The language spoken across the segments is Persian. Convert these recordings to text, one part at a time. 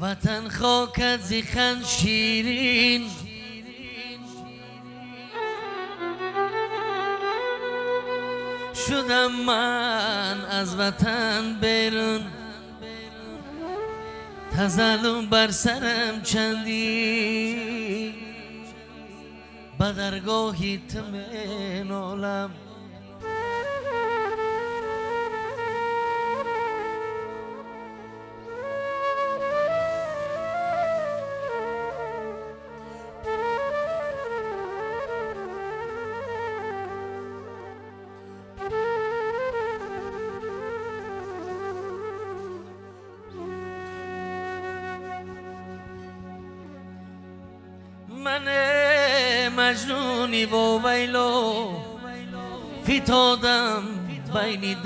وطن خاکت زیخن شیرین، شدم من از وطن بیرون. تظلم بر سرم چندی، به درگاهی تو می نالم. من مجنونی و ویلو فتادم بین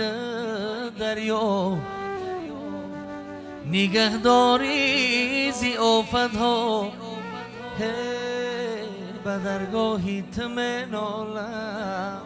دریا، نگهداری زی آفت ها به درگاهی تو می نالم.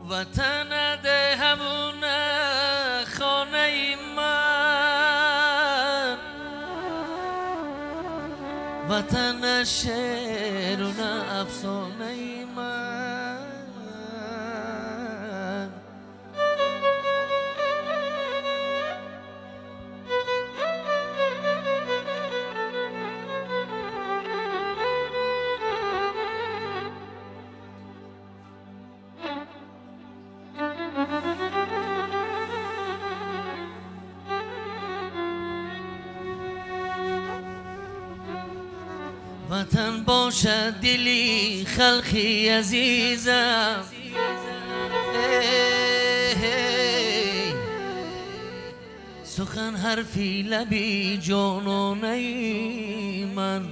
وطن ده همون خانه من، وطن شعرون افسانه من. وطن باشد دلی خلقی عزیزم، سخن حرفی لبی جانانه من.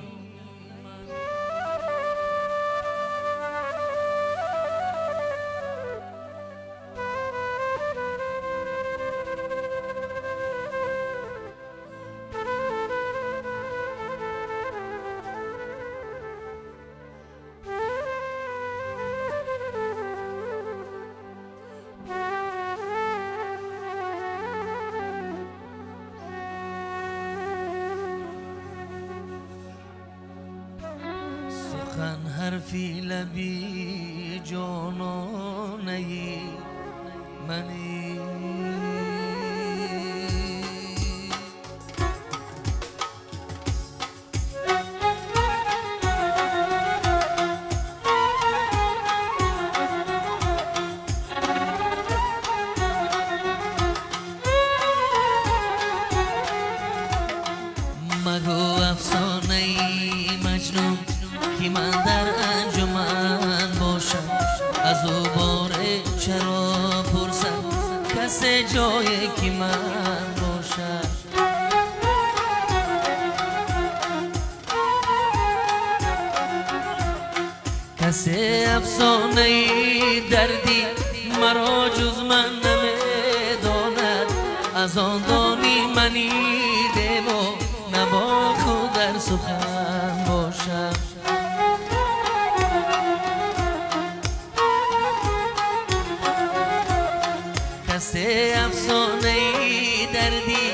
سخن حرفی لبی جانانه منی. مگو افسانه مجنون که من در انجمن باشم، از او باره چرا پرسم کسی جایی که من باشم. کسی افسانه دردی مرا جز من نمیداند، از آن دانی منی دمو نبا خود در سخن باشم. کسی افسانه دردی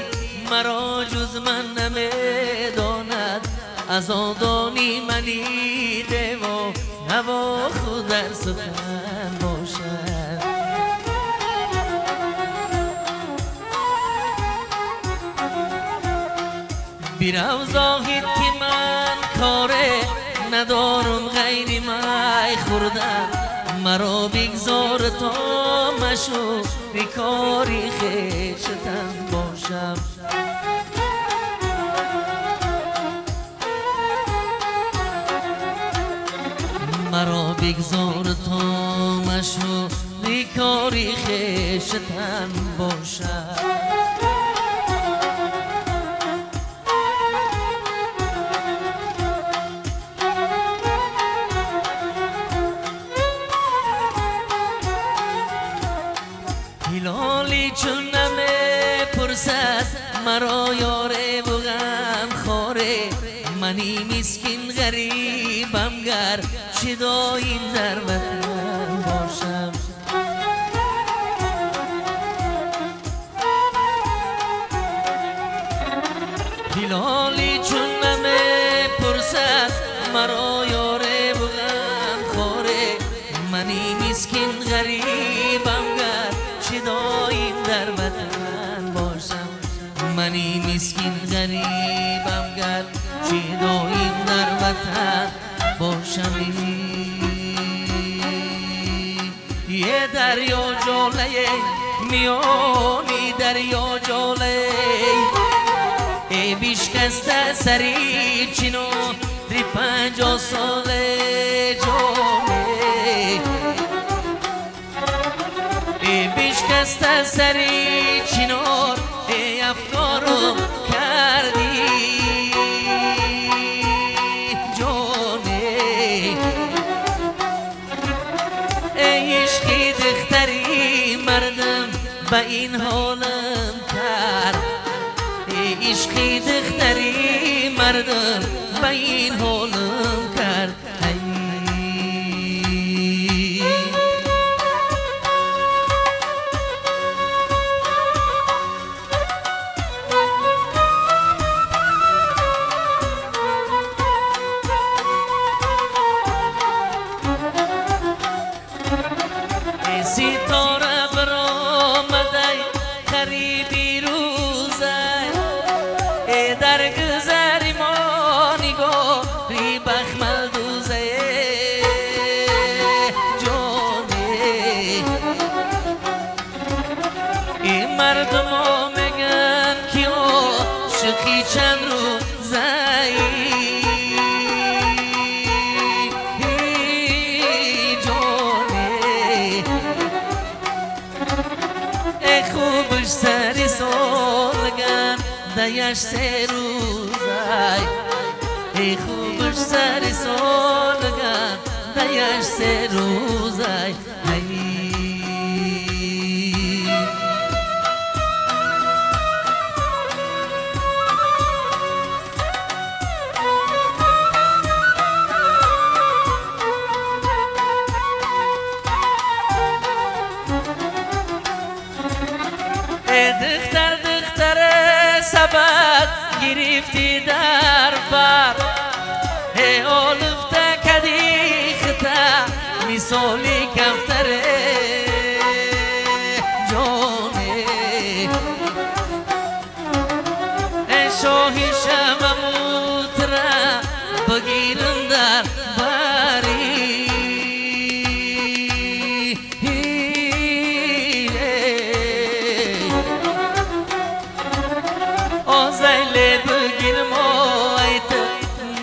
مرا جز من نمیداند، از آن دانی منی دمو نبا خود در سخن باشم. بیرو زاهد که من کاره ندارم غیر می خوردن، مرا بگذار تا مشو بیکاری خویشتن باشم. مرا بگذار تا مشو بیکاری خویشتن باشم. منی مسکین غریبم گر چه دایم در وطن باشم هلالی چون نمه پرسد مرا یاره بغم خوره منی مسکین غریبم گر چه دایم در وطن باشم منی مسکین غریبم گر چه دایم در وطن باشم یه دریا جاله میانی دریا جاله ای بیشکسته سری چینو دری 50 ساله جاله ای بیشکسته سری چینور ای افکارم کردی جانه ای عشقی دختری مردم به این حالم کرد ای عشقی دختری مردم به این حالم کرد ستاره برآمده غریبی روزه ای در گذر ما نگاری بخمل دوزه جانه ای مردم ها میگن که عاشقی چند روزه خوبش سری سالگن دیش 3 روزای ای خوبش سری سالگن دیش 3 روزای دختر سبد گرفتی در بر ای آلفته کدی خطه مثالی کفتره جانه ای شاهی شمموت را بگیرم در بری زیل بگیر مایت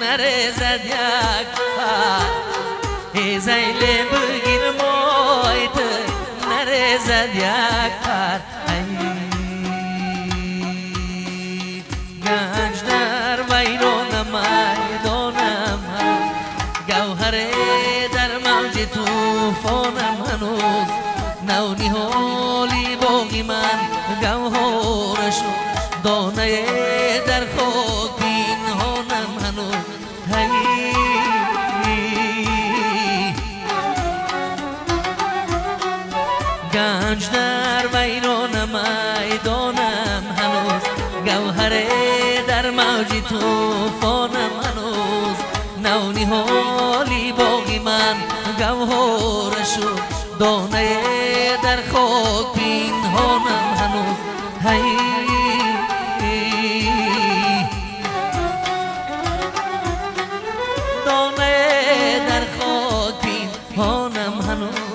نرزد یک پار ای زیل بگیر مایت نرزد یک پار گنج در ویران میدانم گوهر در موج توفانم هنوز نو نهالی باقی من گوهرشو دانه در خاک پنهانم هنوز گنج در ویران میدانم هنوز گوهر در موج توفانم هنوز نو نهالی باقی من گوهرشو دانه در خاک پنهانم هنوز دانه در خاک پنهانم هنوز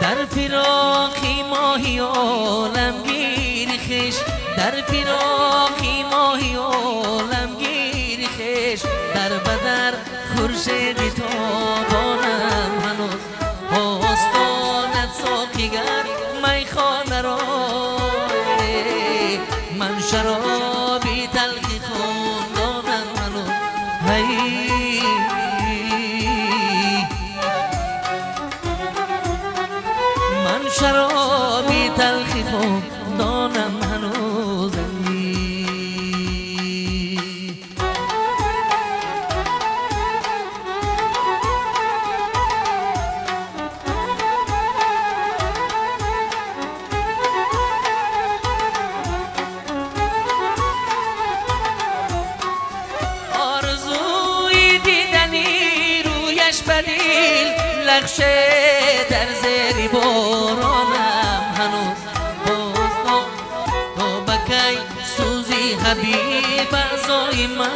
در فراقی ماهی عالمگیر خش در فراقی ماهی عالمگیر خش در بدر خورشید تابانم هنوز آستانت ساقیگر میخانه را من شرابی تلخی خوندانم هنوز هی من شرابی تلخی خوندانم هنوز بدیل لغشه در زیر بارانم هنوز باز تو بکی سوزی حبیب ازای من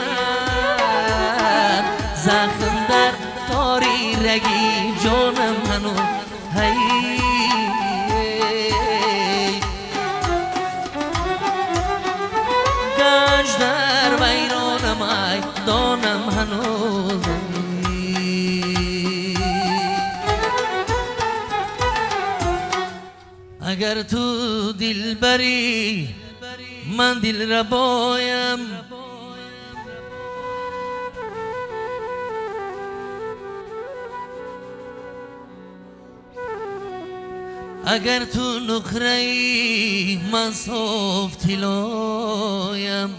زخم در تاری رگی جانم هنوز هی گنج در ویرانم ای دانم هنوز اگر تو دل بری من دل ربایم اگر تو نخری من صاف طلایم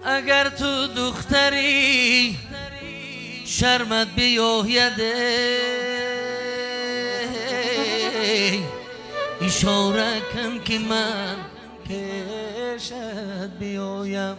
اگر تو دختری شرمت بیاید اشاره کن که من پیشت بیایم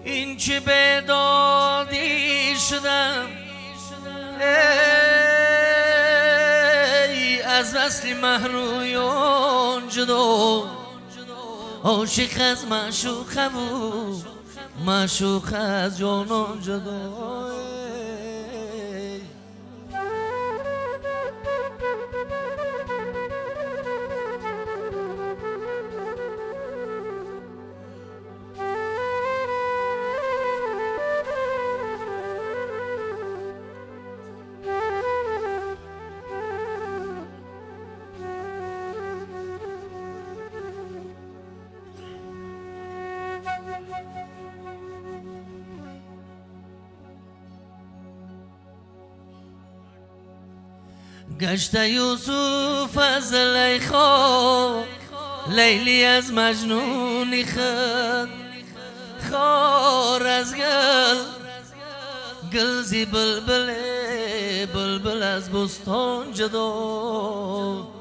این چه بدادی شدم ای از وصل محرویان جدا عاشق از معشوقه و معشوق از جانان جدا گشت یوسف از زلیخا لیلی از مجنونی خد خار از گل زی بلبل از بستان جدا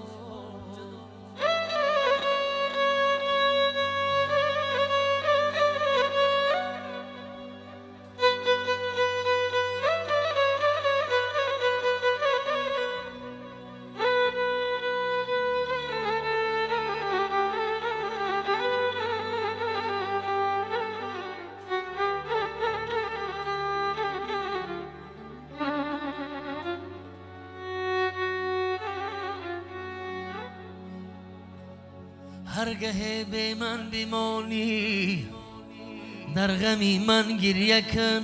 هرگه به من بیمانی در غمی من گریه کن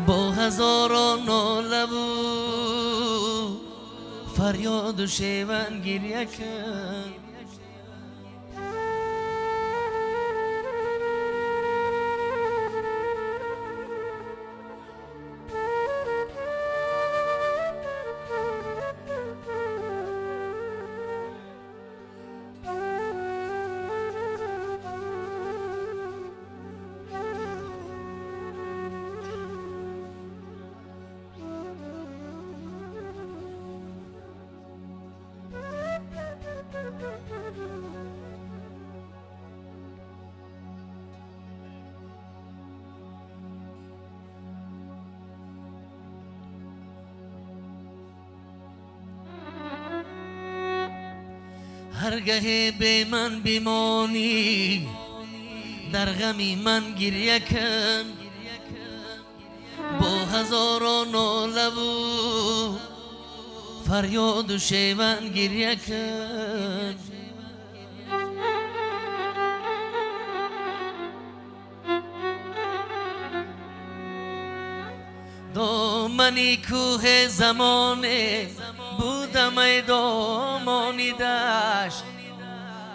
با هزاران ناله و فریاد و شیون گریه کن هرگه به من بمانی در غمی من گریه کن با هزاران ناله و فریاد و شیون گریه کن دامنی کوه زمانه بودم ای دامانی دشت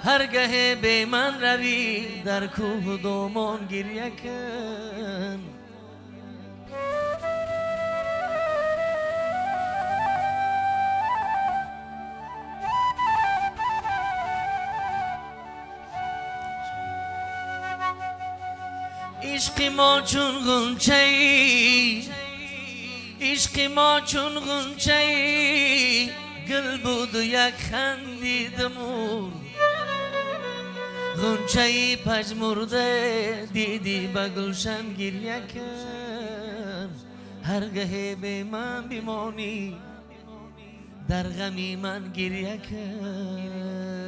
هرگه به من روی در کوه دامان گریه کن عشق ما چون غنچه ای عشق ما چون غنچه ای گل بود و یک خندیدم غنچه ای پژمرده دیدی به گلشن گریه کن هرگه به من بمانی در غمی من گریه کن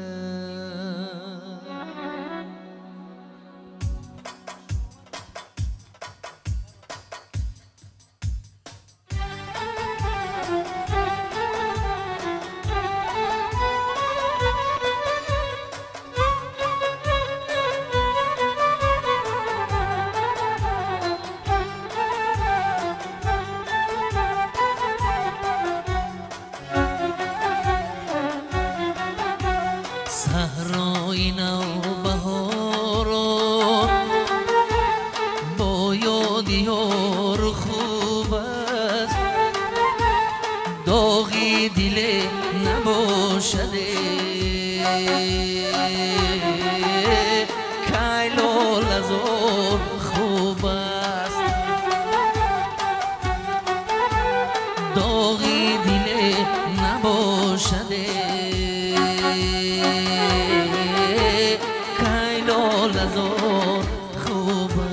صحرای نوبهاران با یاد یار خوب است داغی دل نباشده کایلول ازار خوب است داغی دل نباشده لزور خوبه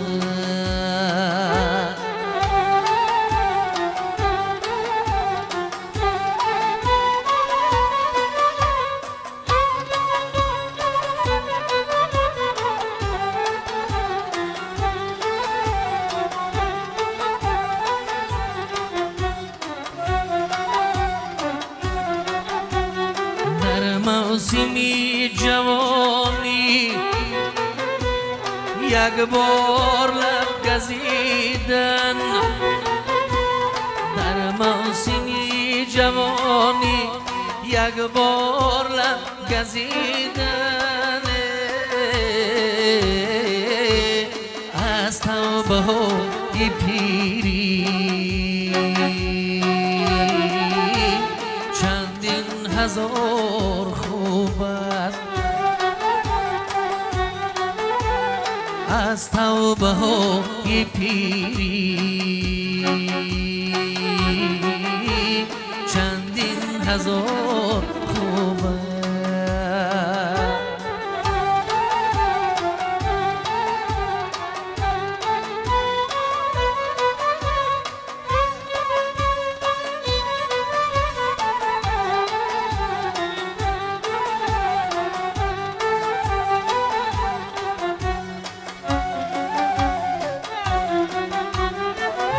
در موسمی جوانی یک بار لب گزیدن در موسمی جوانی یک بار لب گزیدن از توبه های پیری چندین هزار خوب است از توبه های پیری چندین هزار خوبه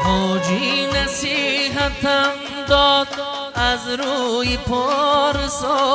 حاجی نصیحتم داد از روی پارسایی